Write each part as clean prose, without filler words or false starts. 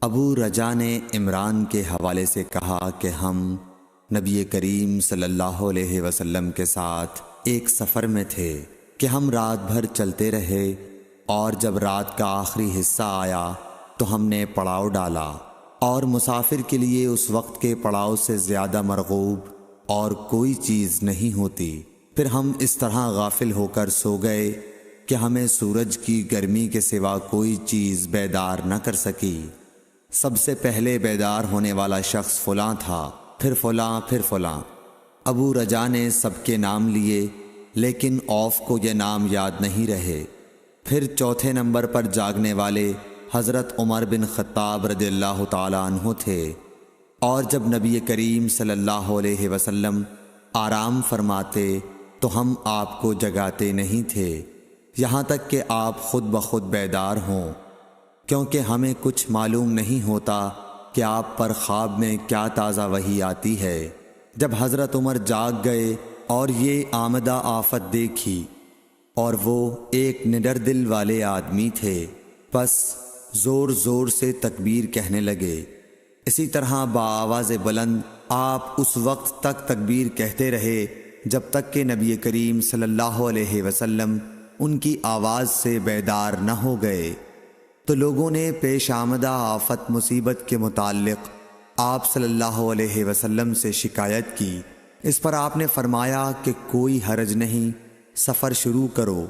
ابو رجا نے عمران کے حوالے سے کہا کہ ہم نبی کریم صلی اللہ علیہ وسلم کے ساتھ ایک سفر میں تھے کہ ہم رات بھر چلتے رہے، اور جب رات کا آخری حصہ آیا تو ہم نے پڑاؤ ڈالا، اور مسافر کے لیے اس وقت کے پڑاؤ سے زیادہ مرغوب اور کوئی چیز نہیں ہوتی۔ پھر ہم اس طرح غافل ہو کر سو گئے کہ ہمیں سورج کی گرمی کے سوا کوئی چیز بیدار نہ کر سکی۔ سب سے پہلے بیدار ہونے والا شخص فلاں تھا، پھر فلاں، پھر فلاں۔ ابو رجا نے سب کے نام لیے، لیکن اوف کو یہ نام یاد نہیں رہے۔ پھر چوتھے نمبر پر جاگنے والے حضرت عمر بن خطاب رضی اللہ تعالیٰ عنہ تھے، اور جب نبی کریم صلی اللہ علیہ وسلم آرام فرماتے تو ہم آپ کو جگاتے نہیں تھے، یہاں تک کہ آپ خود بخود بیدار ہوں، کیونکہ ہمیں کچھ معلوم نہیں ہوتا کہ آپ پر خواب میں کیا تازہ وحی آتی ہے۔ جب حضرت عمر جاگ گئے اور یہ آمدہ آفت دیکھی، اور وہ ایک نڈر دل والے آدمی تھے، پس زور زور سے تکبیر کہنے لگے۔ اسی طرح بآواز بلند آپ اس وقت تک تکبیر کہتے رہے جب تک کہ نبی کریم صلی اللہ علیہ وسلم ان کی آواز سے بیدار نہ ہو گئے۔ تو لوگوں نے پیش آمدہ آفت مصیبت کے متعلق آپ صلی اللہ علیہ وسلم سے شکایت کی۔ اس پر آپ نے فرمایا کہ کوئی حرج نہیں، سفر شروع کرو۔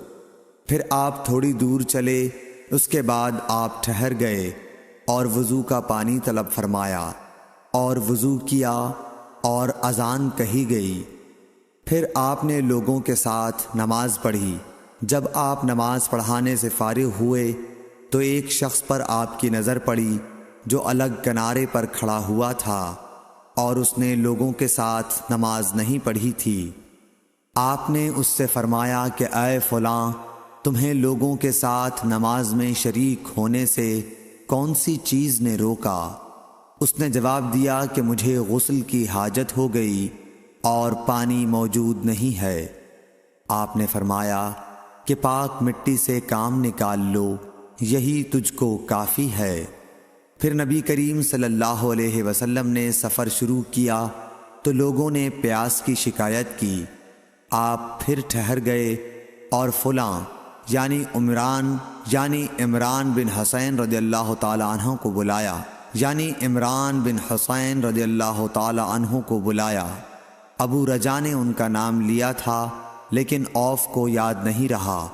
پھر آپ تھوڑی دور چلے، اس کے بعد آپ ٹھہر گئے اور وضو کا پانی طلب فرمایا، اور وضو کیا اور اذان کہی گئی۔ پھر آپ نے لوگوں کے ساتھ نماز پڑھی۔ جب آپ نماز پڑھانے سے فارغ ہوئے تو ایک شخص پر آپ کی نظر پڑی جو الگ کنارے پر کھڑا ہوا تھا، اور اس نے لوگوں کے ساتھ نماز نہیں پڑھی تھی۔ آپ نے اس سے فرمایا کہ اے فلاں، تمہیں لوگوں کے ساتھ نماز میں شریک ہونے سے کون سی چیز نے روکا؟ اس نے جواب دیا کہ مجھے غسل کی حاجت ہو گئی اور پانی موجود نہیں ہے۔ آپ نے فرمایا کہ پاک مٹی سے کام نکال لو، یہی تجھ کو کافی ہے۔ پھر نبی کریم صلی اللہ علیہ وسلم نے سفر شروع کیا تو لوگوں نے پیاس کی شکایت کی۔ آپ پھر ٹھہر گئے اور فلاں یعنی عمران بن حسین رضی اللہ تعالی عنہ کو بلایا، ابو رجا نے ان کا نام لیا تھا لیکن اوف کو یاد نہیں رہا،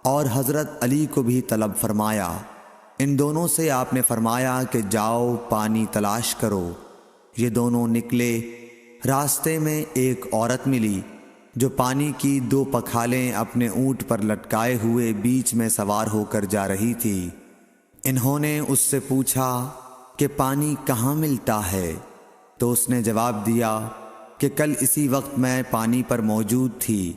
اور حضرت علی کو بھی طلب فرمایا۔ ان دونوں سے آپ نے فرمایا کہ جاؤ پانی تلاش کرو۔ یہ دونوں نکلے۔ راستے میں ایک عورت ملی جو پانی کی 2 پکھالیں اپنے اونٹ پر لٹکائے ہوئے بیچ میں سوار ہو کر جا رہی تھی۔ انہوں نے اس سے پوچھا کہ پانی کہاں ملتا ہے؟ تو اس نے جواب دیا کہ کل اسی وقت میں پانی پر موجود تھی،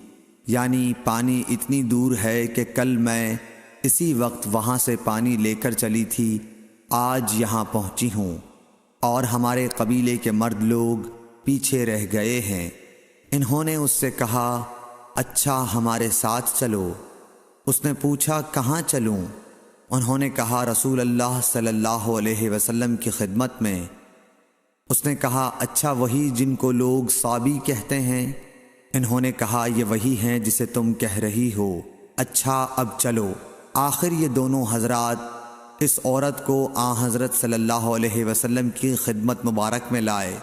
یعنی پانی اتنی دور ہے کہ کل میں اسی وقت وہاں سے پانی لے کر چلی تھی، آج یہاں پہنچی ہوں، اور ہمارے قبیلے کے مرد لوگ پیچھے رہ گئے ہیں۔ انہوں نے اس سے کہا اچھا ہمارے ساتھ چلو۔ اس نے پوچھا کہاں چلوں؟ انہوں نے کہا رسول اللہ صلی اللہ علیہ وسلم کی خدمت میں۔ اس نے کہا اچھا وہی جن کو لوگ صابی کہتے ہیں؟ انہوں نے کہا یہ وہی ہیں جسے تم کہہ رہی ہو۔ اچھا اب چلو۔ آخر یہ دونوں حضرات اس عورت کو حضرت صلی اللہ علیہ وسلم کی خدمت مبارک میں لائے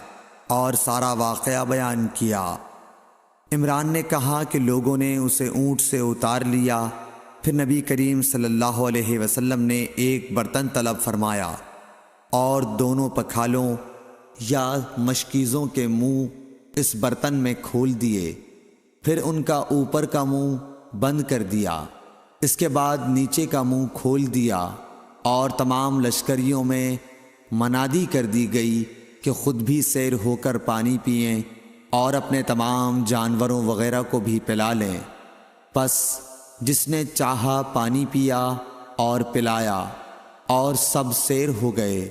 اور سارا واقعہ بیان کیا۔ عمران نے کہا کہ لوگوں نے اسے اونٹ سے اتار لیا۔ پھر نبی کریم صلی اللہ علیہ وسلم نے ایک برتن طلب فرمایا اور دونوں پکھالوں یا مشکیزوں کے منہ اس برتن میں کھول دیے، پھر ان کا اوپر کا منہ بند کر دیا، اس کے بعد نیچے کا منہ کھول دیا، اور تمام لشکریوں میں منادی کر دی گئی کہ خود بھی سیر ہو کر پانی پئیں اور اپنے تمام جانوروں وغیرہ کو بھی پلا لیں۔ پس جس نے چاہا پانی پیا اور پلایا، اور سب سیر ہو گئے۔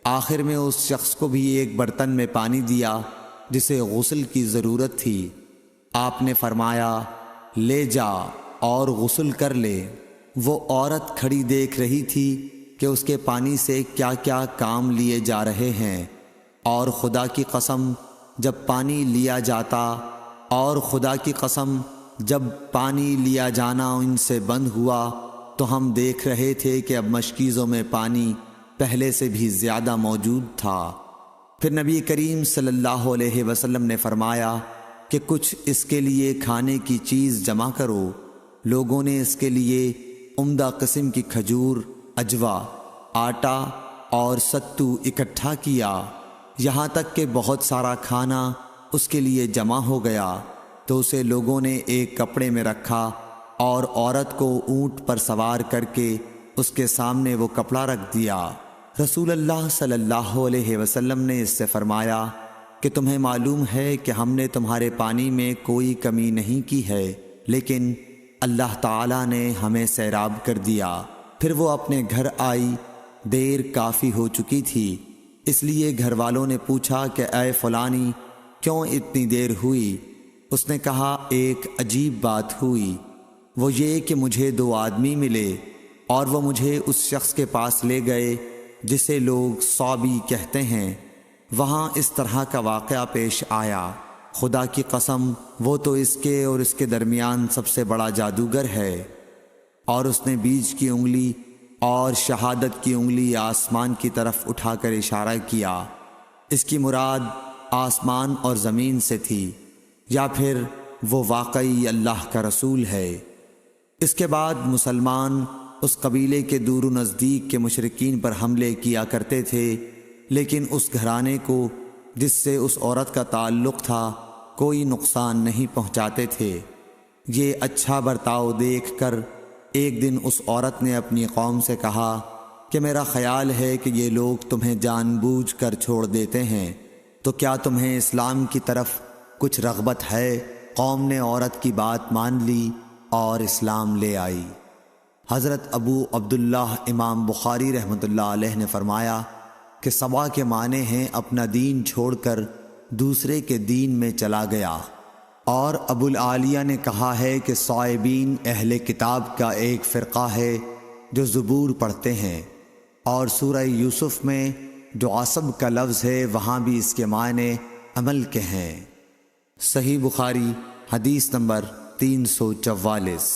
آخر میں اس شخص کو بھی ایک برتن میں پانی دیا جسے غسل کی ضرورت تھی۔ آپ نے فرمایا لے جا اور غسل کر لے۔ وہ عورت کھڑی دیکھ رہی تھی کہ اس کے پانی سے کیا کیا کام لیے جا رہے ہیں، اور خدا کی قسم جب پانی لیا جاتا اور خدا کی قسم جب پانی لیا جانا ان سے بند ہوا تو ہم دیکھ رہے تھے کہ اب مشکیزوں میں پانی پہلے سے بھی زیادہ موجود تھا۔ پھر نبی کریم صلی اللہ علیہ وسلم نے فرمایا کہ کچھ اس کے لیے کھانے کی چیز جمع کرو۔ لوگوں نے اس کے لیے عمدہ قسم کی کھجور، اجوا، آٹا اور ستو اکٹھا کیا، یہاں تک کہ بہت سارا کھانا اس کے لیے جمع ہو گیا تو اسے لوگوں نے ایک کپڑے میں رکھا اور عورت کو اونٹ پر سوار کر کے اس کے سامنے وہ کپڑا رکھ دیا۔ رسول اللہ صلی اللہ علیہ وسلم نے اس سے فرمایا کہ تمہیں معلوم ہے کہ ہم نے تمہارے پانی میں کوئی کمی نہیں کی ہے، لیکن اللہ تعالیٰ نے ہمیں سیراب کر دیا۔ پھر وہ اپنے گھر آئی، دیر کافی ہو چکی تھی، اس لیے گھر والوں نے پوچھا کہ اے فلانی کیوں اتنی دیر ہوئی؟ اس نے کہا ایک عجیب بات ہوئی، وہ یہ کہ مجھے 2 آدمی ملے اور وہ مجھے اس شخص کے پاس لے گئے جسے لوگ صابی کہتے ہیں۔ وہاں اس طرح کا واقعہ پیش آیا، خدا کی قسم وہ تو اس کے اور اس کے درمیان سب سے بڑا جادوگر ہے۔ اور اس نے بیچ کی انگلی اور شہادت کی انگلی آسمان کی طرف اٹھا کر اشارہ کیا، اس کی مراد آسمان اور زمین سے تھی، یا پھر وہ واقعی اللہ کا رسول ہے۔ اس کے بعد مسلمان اس قبیلے کے دور و نزدیک کے مشرکین پر حملے کیا کرتے تھے، لیکن اس گھرانے کو جس سے اس عورت کا تعلق تھا کوئی نقصان نہیں پہنچاتے تھے۔ یہ اچھا برتاؤ دیکھ کر ایک دن اس عورت نے اپنی قوم سے کہا کہ میرا خیال ہے کہ یہ لوگ تمہیں جان بوجھ کر چھوڑ دیتے ہیں، تو کیا تمہیں اسلام کی طرف کچھ رغبت ہے؟ قوم نے عورت کی بات مان لی اور اسلام لے آئی۔ حضرت ابو عبداللہ امام بخاری رحمۃ اللہ علیہ نے فرمایا کہ سبا کے معنی ہیں اپنا دین چھوڑ کر دوسرے کے دین میں چلا گیا، اور ابو العالیہ نے کہا ہے کہ صائبین اہل کتاب کا ایک فرقہ ہے جو زبور پڑھتے ہیں، اور سورہ یوسف میں جو عصب کا لفظ ہے وہاں بھی اس کے معنی عمل کے ہیں۔ صحیح بخاری حدیث نمبر 344۔